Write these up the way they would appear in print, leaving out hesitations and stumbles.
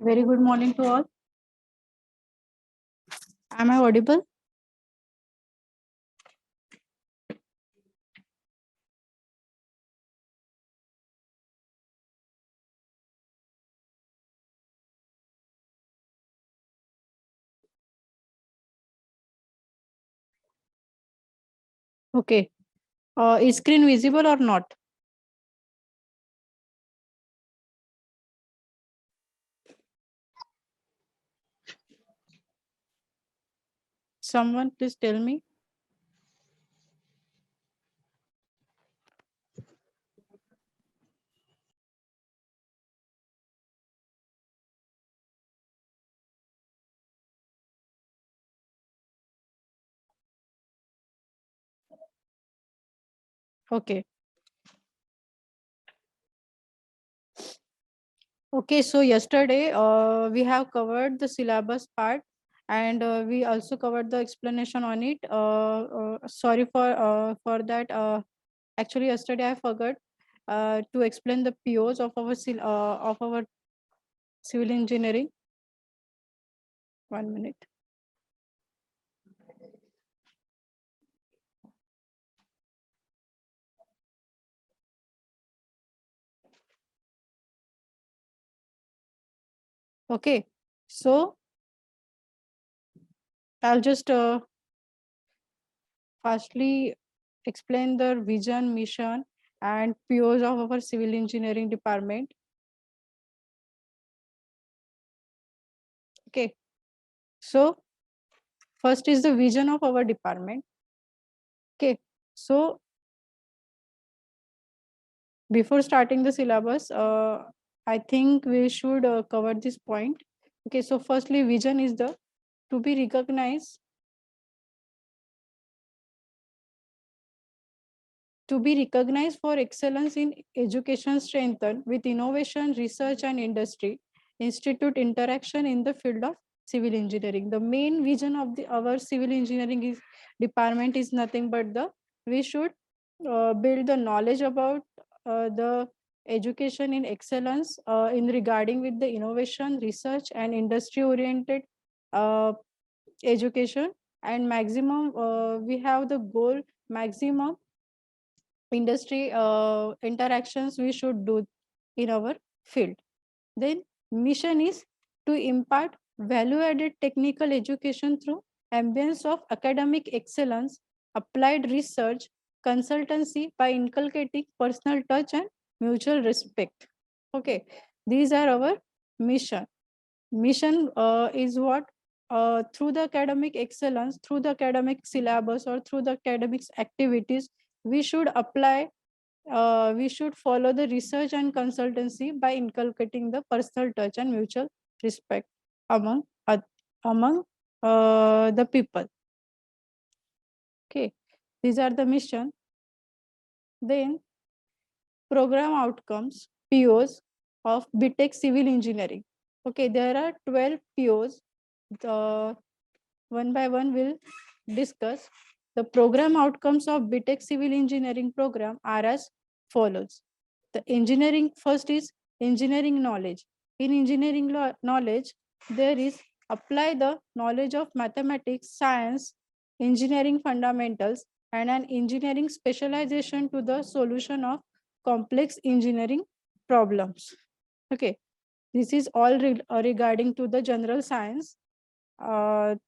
Very good morning to all. Am I audible? Okay. Is screen visible or not? Someone please tell me. Okay. Okay. So yesterday we have covered the syllabus part and we also covered the explanation on it. Sorry for that. Actually, yesterday I forgot to explain the POs of of our civil engineering. 1 minute. Okay. So I'll just firstly explain the vision, mission, and POs of our civil engineering department. Okay. So first is the vision of our department. Okay. So before starting the syllabus, I think we should cover this point. Okay. So firstly, vision is the to be recognized for excellence in education strengthened with innovation, research, and industry, institute interaction in the field of civil engineering. The main vision of our civil engineering department is nothing but we should build the knowledge about the education in excellence in regarding with the innovation, research, and industry oriented education, and maximum we have the goal maximum industry interactions we should do in our field. Then mission is to impart value added technical education through ambience of academic excellence, applied research, consultancy by inculcating personal touch and mutual respect. Okay, these are our mission. Mission is what through the academic excellence, through the academic syllabus, or through the academics activities, we should apply we should follow the research and consultancy by inculcating the personal touch and mutual respect among among the people. Okay, these are the mission. Then program outcomes, POs of BTech Civil Engineering. Okay, there are 12 POs. The one by one we'll discuss. The program outcomes of BTech Civil Engineering program are as follows. The engineering first is engineering knowledge. In engineering knowledge, there is apply the knowledge of mathematics, science, engineering fundamentals, and an engineering specialization to the solution of complex engineering problems. Okay, this is all regarding to the general science of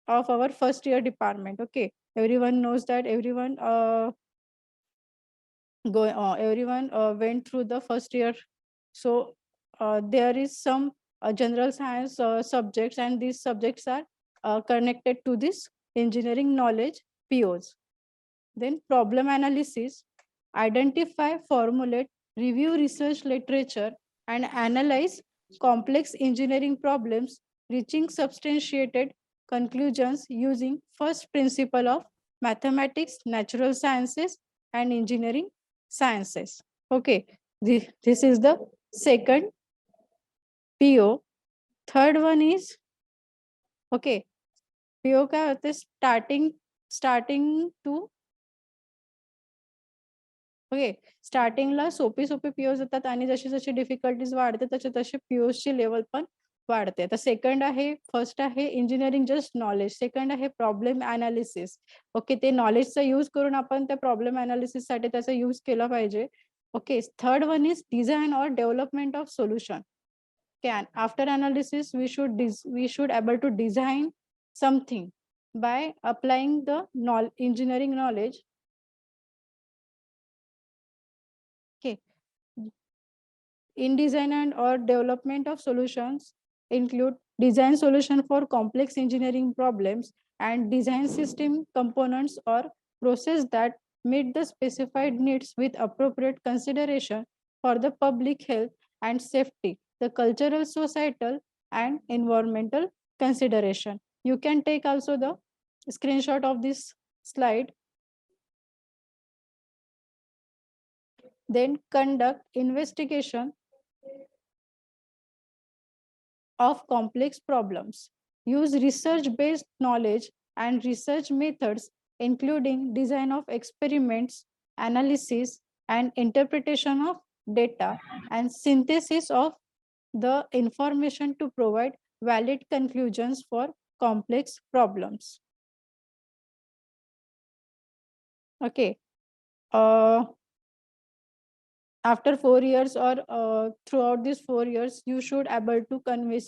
our first year department. Okay, everyone knows that everyone went through the first year. So there is some general science subjects, and these subjects are connected to this engineering knowledge POs. Then problem analysis, identify, formulate, review research literature, and analyze complex engineering problems, reaching substantiated conclusions using first principle of mathematics, natural sciences, and engineering sciences. Okay, this is the second PO. Third one is, okay, PO काय होते starting to okay स्टार्टिंगला सोपे सोपे POs येतात आणि जशी जशी difficulties वाढते तसे तसे पीओची लेवल पण वाढते. तर सेकंड आहे, फर्स्ट आहे इंजिनिअरिंग जस्ट नॉलेज, सेकंड आहे प्रॉब्लेम अनालिसिस. ओके, ते नॉलेजचा यूज करून आपण त्या प्रॉब्लेम अनालिसिससाठी त्याचा यूज केला पाहिजे. Okay, third one is design और development of solution. Can after analysis we should able to design something by applying the engineering knowledge. Okay, in design and or development of solutions include design solution for complex engineering problems and design system components or process that meet the specified needs with appropriate consideration for the public health and safety, the cultural, societal, and environmental consideration. You can take also the screenshot of this slide. Then conduct investigation of complex problems. Use research-based knowledge and research methods, including design of experiments, analysis, and interpretation of data, and synthesis of the information to provide valid conclusions for complex problems. Okay. After 4 years or throughout these 4 years, you should able to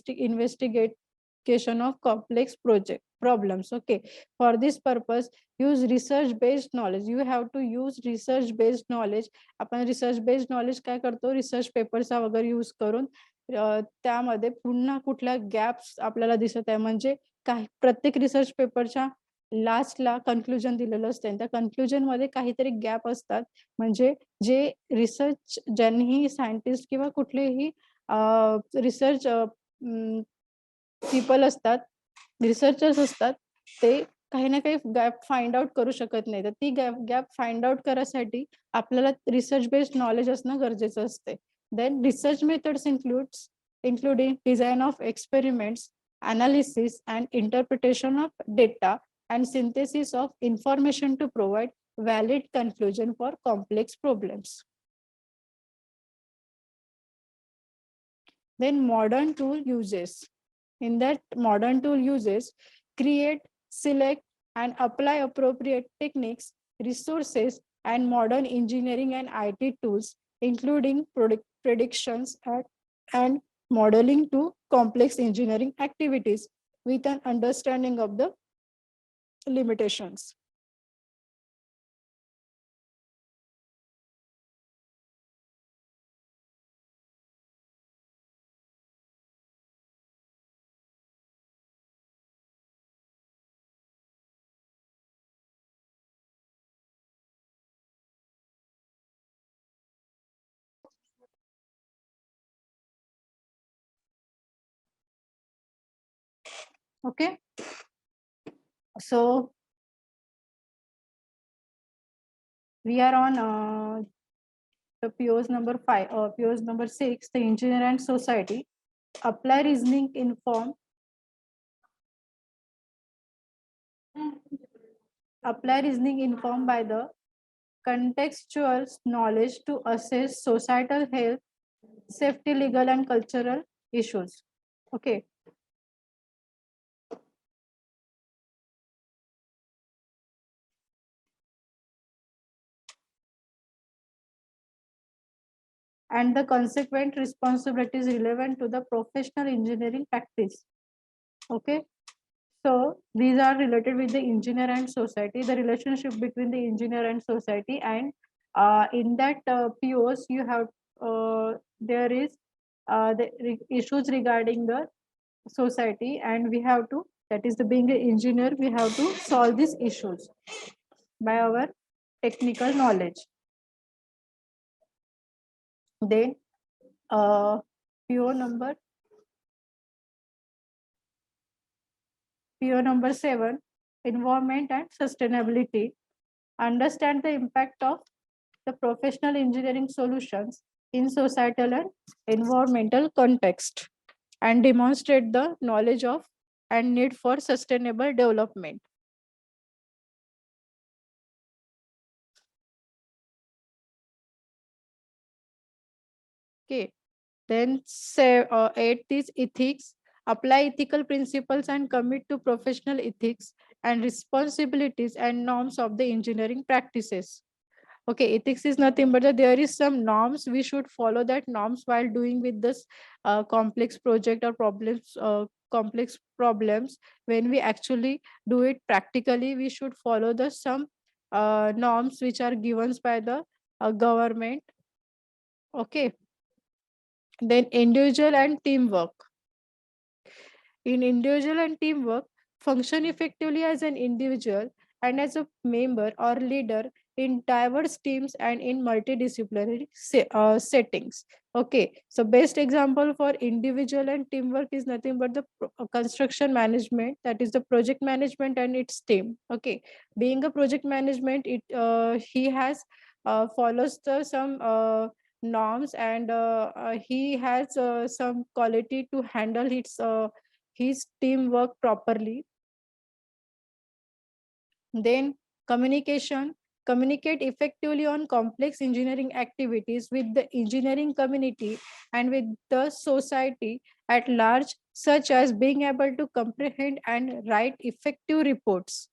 investigation of complex project problems. Okay, for this purpose use research based knowledge. You have to use research based knowledge. आपण research based knowledge काय करतो, research पेपरचा वगैरे use करून त्यामध्ये पुन्हा कुठल्या gaps आपल्याला दिसत आहे, म्हणजे काही प्रत्येक रिसर्च पेपरच्या लास्टला कन्क्लुजन दिलेलं असतं, त्या कन्क्लुजन मध्ये काहीतरी गॅप असतात, म्हणजे जे रिसर्च ज्यांनी सायंटिस्ट किंवा कुठलेही रिसर्च पीपल असतात, रिसर्चर्स असतात, ते काही ना काही गॅप फाइंड आउट करू शकत नाही. तर ती गॅप फाइंड आउट करायसाठी आपल्याला रिसर्च बेस्ड नॉलेज असणं गरजेचं असते. Then research methods including design of experiments, analysis and interpretation of data, and synthesis of information to provide valid conclusion for complex problems. Then modern tool uses. In that modern tool uses, create, select, and apply appropriate techniques, resources, and modern engineering and IT tools, including predictions and modeling to complex engineering activities with an understanding of the limitations. Okay, so we are on the POs number 5 or POs number 6, the engineer and society. Apply reasoning inform. Apply reasoning informed by the contextual knowledge to assess societal health, safety, legal and cultural issues. Okay. And the consequent responsibilities relevant to the professional engineering practice. Okay. So these are related with the engineer and society, the relationship between the engineer and society, and in that POs you have there is issues regarding the society, and we have to, that is the being an engineer, we have to solve these issues by our technical knowledge. Then PO number 7, environment and sustainability. Understand the impact of the professional engineering solutions in societal and environmental context, and demonstrate the knowledge of and need for sustainable development. Okay. Then say 8 is ethics. apply ethical principles and commit to professional ethics and responsibilities and norms of the engineering practices. Okay, ethics is nothing but that there is some norms, we should follow that norms while doing with this complex project or problems, complex problems. When we actually do it practically, we should follow the some norms which are given by the government. Okay, then individual and teamwork. In individual and teamwork, function effectively as an individual and as a member or leader in diverse teams and in multidisciplinary settings. Okay, so best example for individual and teamwork is nothing but the construction management, that is the project management and its team. Okay, being a project management, it he has follows the some norms, and he has some quality to handle his teamwork properly. Then communication, communicate effectively on complex engineering activities with the engineering community and with the society at large, such as being able to comprehend and write effective reports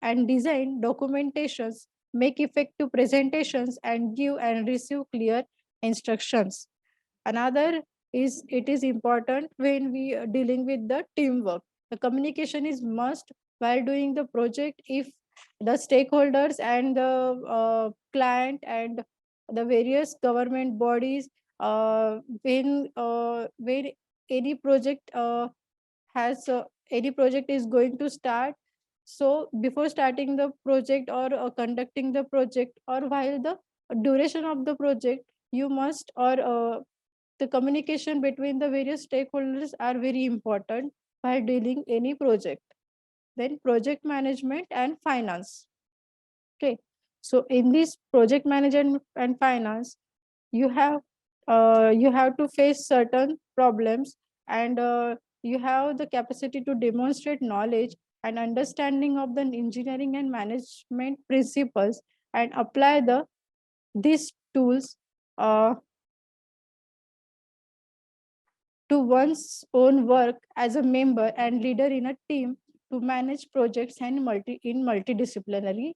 and design documentations, make effective presentations, and give and receive clear instructions. Another is, it is important when we are dealing with the teamwork. The communication is must while doing the project. If the stakeholders and the client and the various government bodies, when any project has any project is going to start, so before starting the project or conducting the project or while the duration of the project, you must or the communication between the various stakeholders are very important while dealing any project. Then project management and finance. Okay, so in this project management and finance, you have to face certain problems, and you have the capacity to demonstrate knowledge and understanding of the engineering and management principles and apply these tools uh, to one's own work as a member and leader in a team to manage projects and multidisciplinary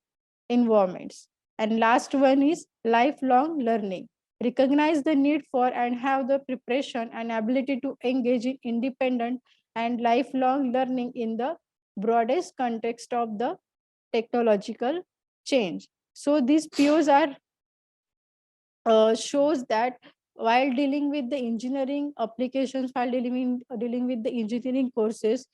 environments. And last one is lifelong learning. Recognize the need for and have the preparation and ability to engage in independent and lifelong learning in the broadest context of the technological change. So these POs are shows that while dealing with the engineering applications, while dealing with the engineering courses,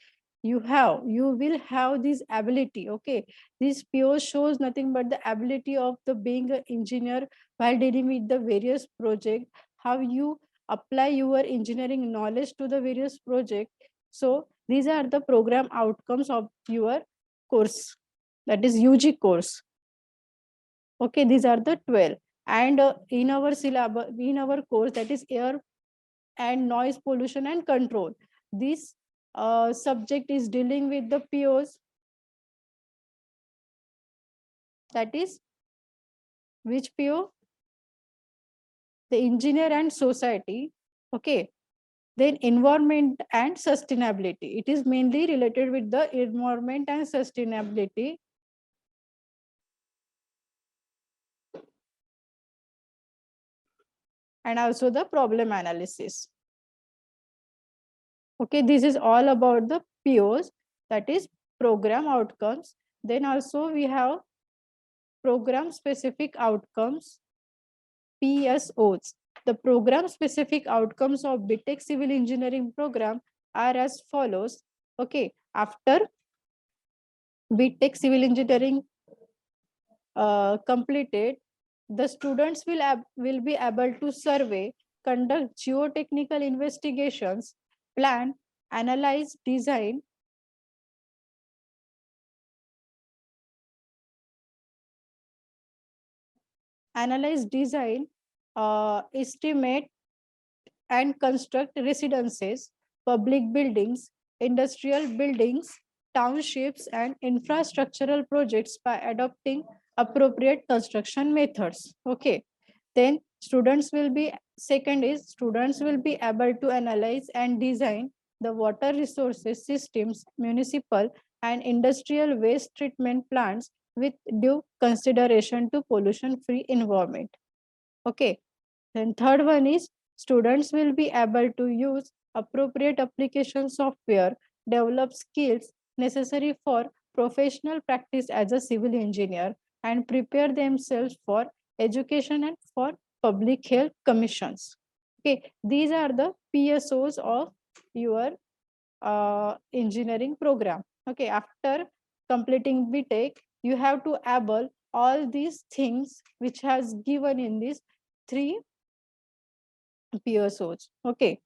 you will have this ability. Okay, this PO shows nothing but the ability of the being an engineer while dealing with the various project, how you apply your engineering knowledge to the various project. So these are the program outcomes of your course, that is UG course. Okay, these are the 12. And in our syllabus, in our course, that is air and noise pollution and control, this subject is dealing with the POs, that is which PO? The engineer and society. Okay, then environment and sustainability, it is mainly related with the environment and sustainability. And also the problem analysis. Okay, this is all about the POs, that is program outcomes. Then also we have program specific outcomes, PSOs. The program specific outcomes of BTech Civil Engineering program are as follows. Okay, after BTech Civil Engineering completed, the students will be able to survey, conduct geotechnical investigations, plan, analyze, design, estimate and construct residences, public buildings, industrial buildings, townships, and infrastructural projects by adopting appropriate construction methods. Okay. Then students will be, second is students will be able to analyze and design the water resources systems, municipal and industrial waste treatment plants with due consideration to pollution-free environment. Okay. Then third one is students will be able to use appropriate application software, develop skills necessary for professional practice as a civil engineer, and prepare themselves for education and for public health commissions. Okay, these are the PSOs of your engineering program. Okay, after completing BTech, you have to able all these things which has given in these three PSOs. Okay,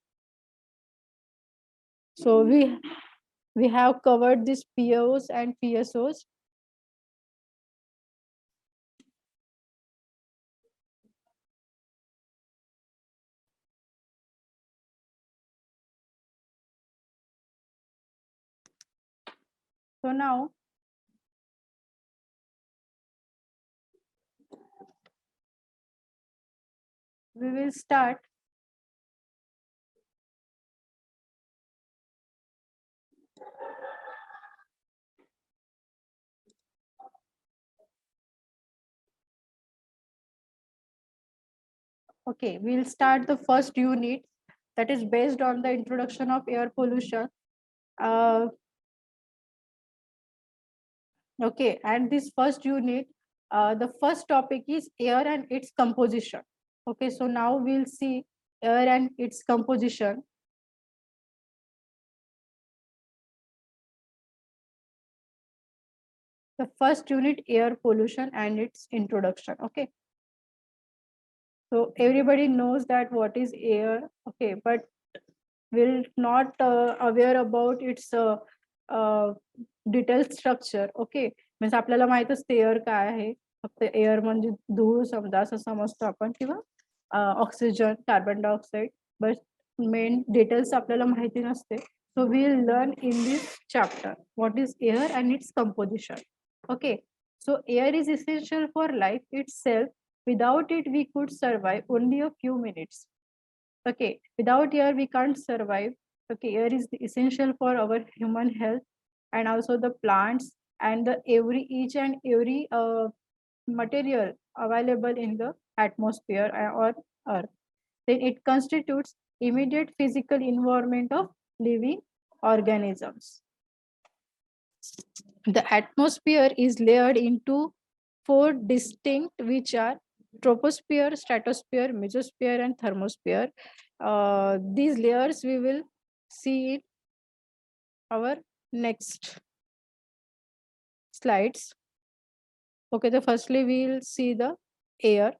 so we have covered these POs and PSOs. So now we will start. Okay, we'll start the first unit that is based on the introduction of air pollution. Uh, okay, and this first unit, the first topic is air and its composition. Okay, so now we'll see air and its composition. The first unit, air pollution and its introduction. Okay, so everybody knows that what is air. Okay, but will not aware about its detailed structure. Okay, म्हणजे आपल्याला माहित असते air काय आहे, फक्त air म्हणजे धूळ समजा असं समजतो आपण, किंवा oxygen, carbon dioxide, but main details आपल्याला माहिती नसते. So we'll learn in this chapter what is air and its composition. Okay, so air is essential for life itself. Without it, we could survive only a few minutes. Okay, without air we can't survive. Okay, air is essential for our human health and also the plants and the every each and every material available in the atmosphere or earth. Then it constitutes immediate physical environment of living organisms. The atmosphere is layered into four distinct, which are troposphere, stratosphere, mesosphere, and thermosphere. These layers we will see in our next slides. Okay, so firstly we'll see the air.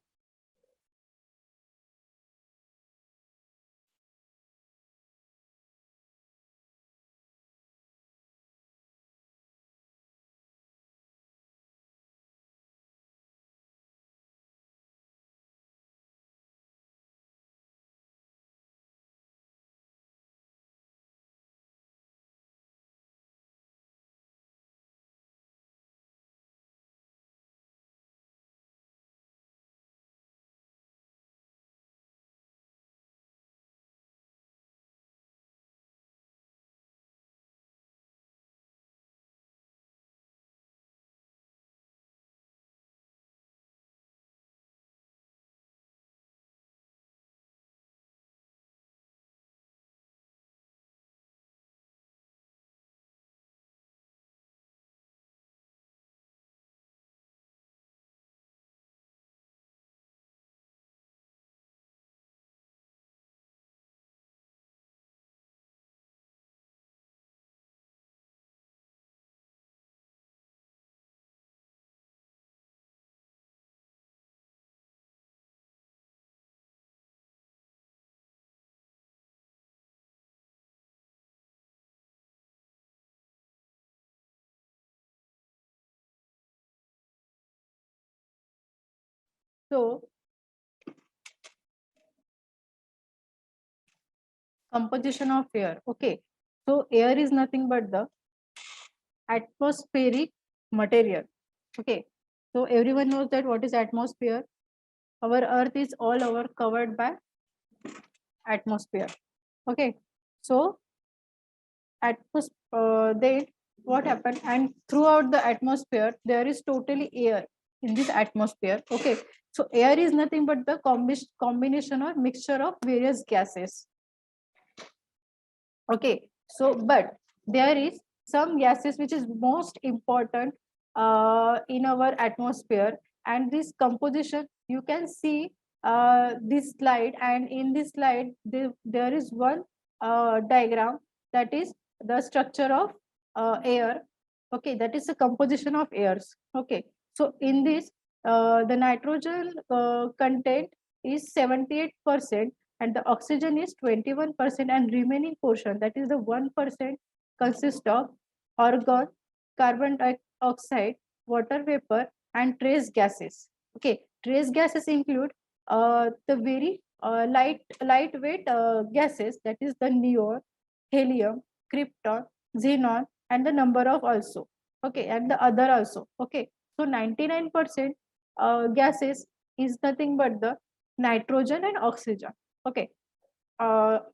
So composition of air. Okay, so air is nothing but the atmospheric material. Okay, so everyone knows that what is atmosphere. Our earth is all over covered by atmosphere. Okay, so Then what happened? And throughout the atmosphere, there is totally air in this atmosphere. Okay, so air is nothing but the combination or mixture of various gases. Okay, so but there is some gases which is most important in our atmosphere, and this composition you can see this slide, and in this slide there is one diagram, that is the structure of air. Okay, that is the composition of airs. Okay, so in this the nitrogen content is 78%, and the oxygen is 21%, and remaining portion, that is the 1%, consists of argon, carbon dioxide, water vapor, and trace gases. Okay, trace gases include the very lightweight gases, that is the neon, helium, krypton, xenon, and the number of also. Okay, and the other also. Okay, so 99% gases is nothing but the nitrogen and oxygen. Okay,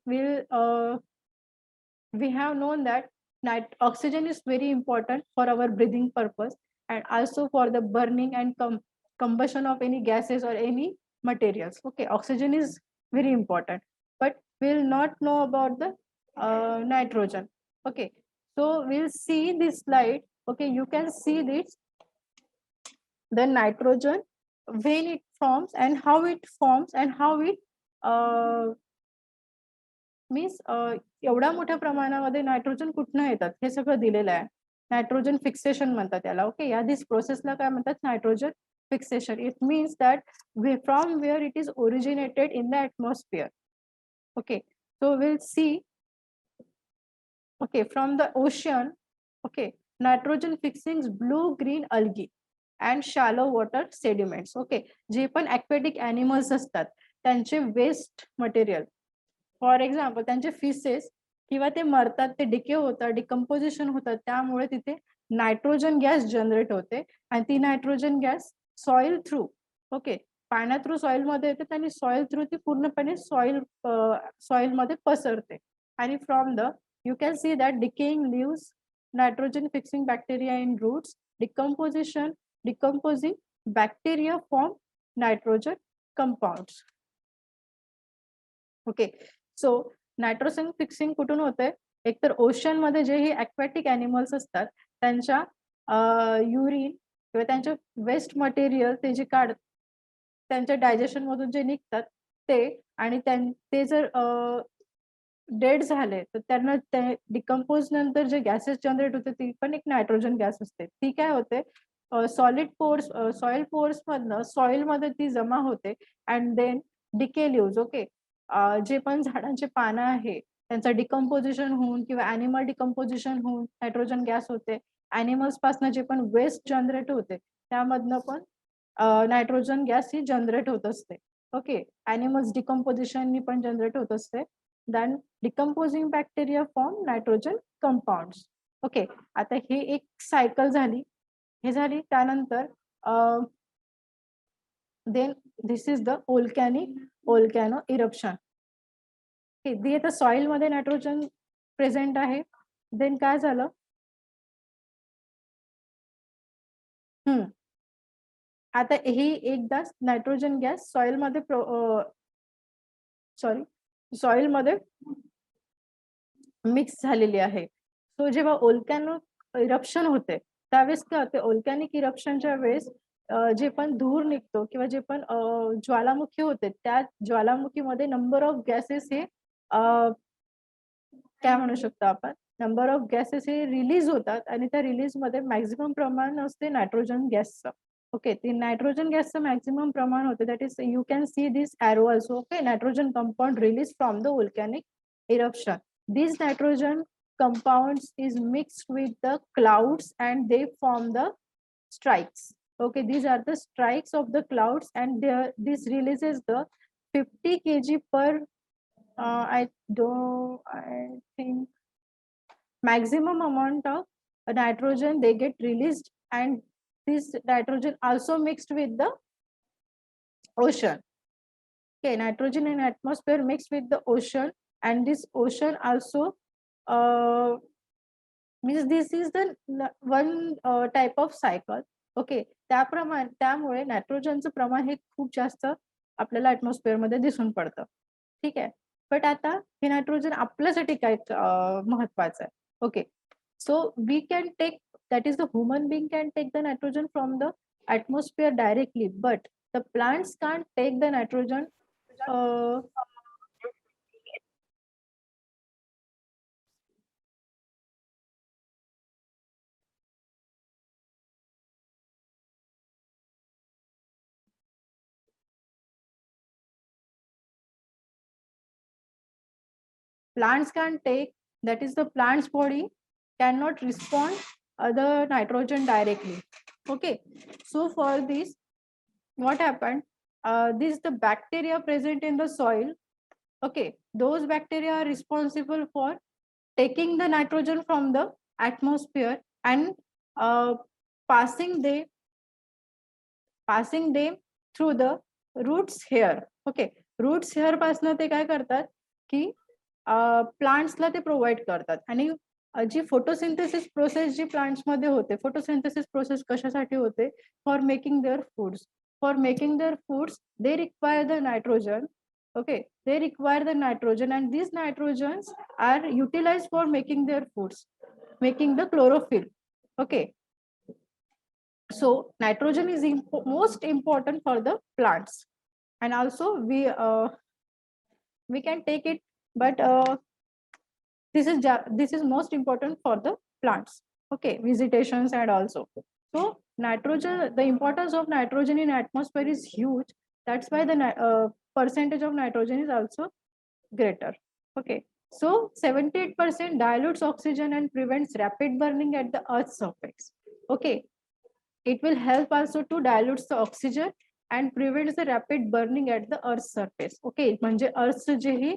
we have known that oxygen is very important for our breathing purpose, and also for the burning and combustion of any gases or any materials. Okay, oxygen is very important, but we'll not know about the nitrogen. Okay, so we'll see this slide. Okay, you can see this, the nitrogen, when it forms and how it forms and how it means एवढ्या मोठ्या प्रमाणामध्ये nitrogen कुठनं येतात हे सगळं दिलेलं आहे. Nitrogen fixation म्हणतात त्याला. ओके, या दिस प्रोसेसला काय म्हणतात? Nitrogen fixation. It means that from where it is originated in the atmosphere. Okay, so will see. Okay, from the ocean. Okay, nitrogen fixing blue green algae and shallow water sediments. Okay, जे पण aquatic animals असतात त्यांचे waste material, for example त्यांचे faeces, किंवा ते मरतात, ते decay होतात, डिकम्पोजिशन होतात, त्यामुळे तिथे नायट्रोजन गॅस जनरेट होते, आणि ती nitrogen gas soil through, okay, पाण्या थ्रू सॉइल मध्ये येते, आणि सॉइल थ्रू ती पूर्णपणे सॉइल मध्ये पसरते. आणि from the you can see that decaying leaves, nitrogen fixing bacteria in roots, decomposing bacteria form nitrogen compounds. Okay, so nitrogen fixing कुठून होते? एकतर ओशन मध्ये जे ही ॲक्वॅटिक ॲनिमल्स असतात त्यांच्या युरिन किंवा त्यांचे वेस्ट मटेरियल ते जे त्यांच्या डायजेशन मधून जे निघतात ते, आणि ते जर डेड झाले तर त्यांना डिकम्पोज नंतर जे गॅसेस जनरेट होते ती पण एक नायट्रोजन गॅस असते. ती काय होते? सॉलिड पोर्स, सॉइल पोर्स मधनं सॉइल मध्ये ती जमा होते, and then decay leaves. Okay, जे पण झाडांचे पानं आहे त्यांचं डिकम्पोजिशन होऊन किंवा ॲनिमल डिकम्पोजिशन होऊन नायट्रोजन गॅस होते. ॲनिमल्स पासून जे पण वेस्ट जनरेट होते त्यामधनं पण नायट्रोजन गॅस ही जनरेट होत असते. ओके, ॲनिमल्स डिकम्पोजिशन पण जनरेट होत असते. Then decomposing bacteria form nitrogen compounds. Okay, आता हे एक सायकल झाली, हे झाली. त्यानंतर then this is the volcano eruption. The आता सॉइल मध्ये नायट्रोजन प्रेझेंट आहे. देन काय झालं? आता ही एकदा नायट्रोजन गॅस सॉइल मध्ये सॉइल मध्ये मिक्स झालेली आहे. सो जेव्हा ओल्कॅनो इरप्शन होते त्यावेळेस काय होते? ओल्कॅनिक इरप्शनच्या वेळेस जे पण धूर निघतो किंवा जे पण ज्वालामुखी होते त्या ज्वालामुखीमध्ये नंबर ऑफ गॅसेस हे काय म्हणू शकतो आपण, नंबर ऑफ गॅसेस हे रिलीज होतात, आणि त्या रिलीज मध्ये मॅक्झिमम प्रमाण असते नायट्रोजन गॅसचं. ओके, ते नायट्रोजन गॅसचं मॅक्झिमम प्रमाण होते, that is you can see this arrow also. Okay, nitrogen compound release from the volcanic eruption. These nitrogen compounds is mixed with the clouds and they form the strikes. Okay, these are the strikes of the clouds, and this releases the 50 kg per I think maximum amount of nitrogen they get released, and this nitrogen also mixed with the ocean. Okay, nitrogen in atmosphere mixed with the ocean, and this ocean also means this is the one type of cycle. Okay, त्यामुळे नायट्रोजनचं प्रमाण हे खूप जास्त आपल्याला atmosphere मध्ये दिसून पडतं. ठीक आहे. बट आता हे नायट्रोजन आपल्यासाठी काय महत्वाचं आहे. Okay, so we can take, that is the human being can take the nitrogen from the atmosphere directly, but the plants can't take the nitrogen. uh, Plants can take, that is the plant's body cannot respond the nitrogen directly. Okay, so for this, what happened, this the bacteria present in the soil. Okay, those bacteria are responsible for taking the nitrogen from the atmosphere and uh, passing them through the roots here. Okay, roots here पासन ते काय करतात की प्लांट्सला ते provide करतात. आणि जी photosynthesis process जी प्लांट्स मध्ये होते, फोटोसिंथेसिस प्रोसेस कशासाठी होते? For making their foods. For making their foods they require the nitrogen. Okay, they require the nitrogen, and these nitrogens are utilized for making their foods, making the chlorophyll. Okay, so nitrogen is most important for the plants, and also we can take it, but this is most important for the plants. Okay, vegetations and also. So nitrogen, the importance of nitrogen in atmosphere is huge. That's why the percentage of nitrogen is also greater. Okay, so 78% dilutes oxygen and prevents rapid burning at the earth's surface. Okay, it will help also to dilute the oxygen and prevents the rapid burning at the earth's surface. Okay, म्हणजे अर्थ जे ही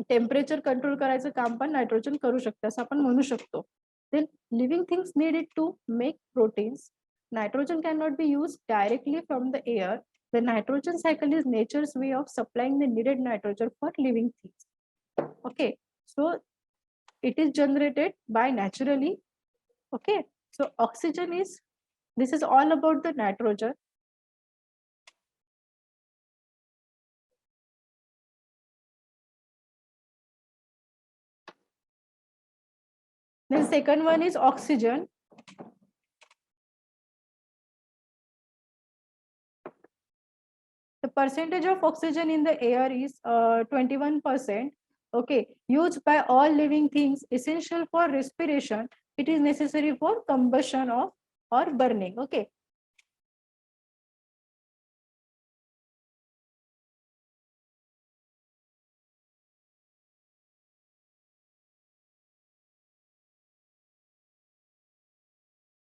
temperature control करायचं काम पण nitrogen करू शकते असं आपण म्हणू शकतो. Then living things need it to make proteins. Nitrogen cannot be used directly from the air. The nitrogen cycle is nature's way of supplying the needed nitrogen for living things. Okay, so it is generated by naturally. Okay, so oxygen is, this is all about the nitrogen. The second one is oxygen. The percentage of oxygen in the air is 21%. Okay, used by all living things, essential for respiration. It is necessary for combustion of or burning. Okay,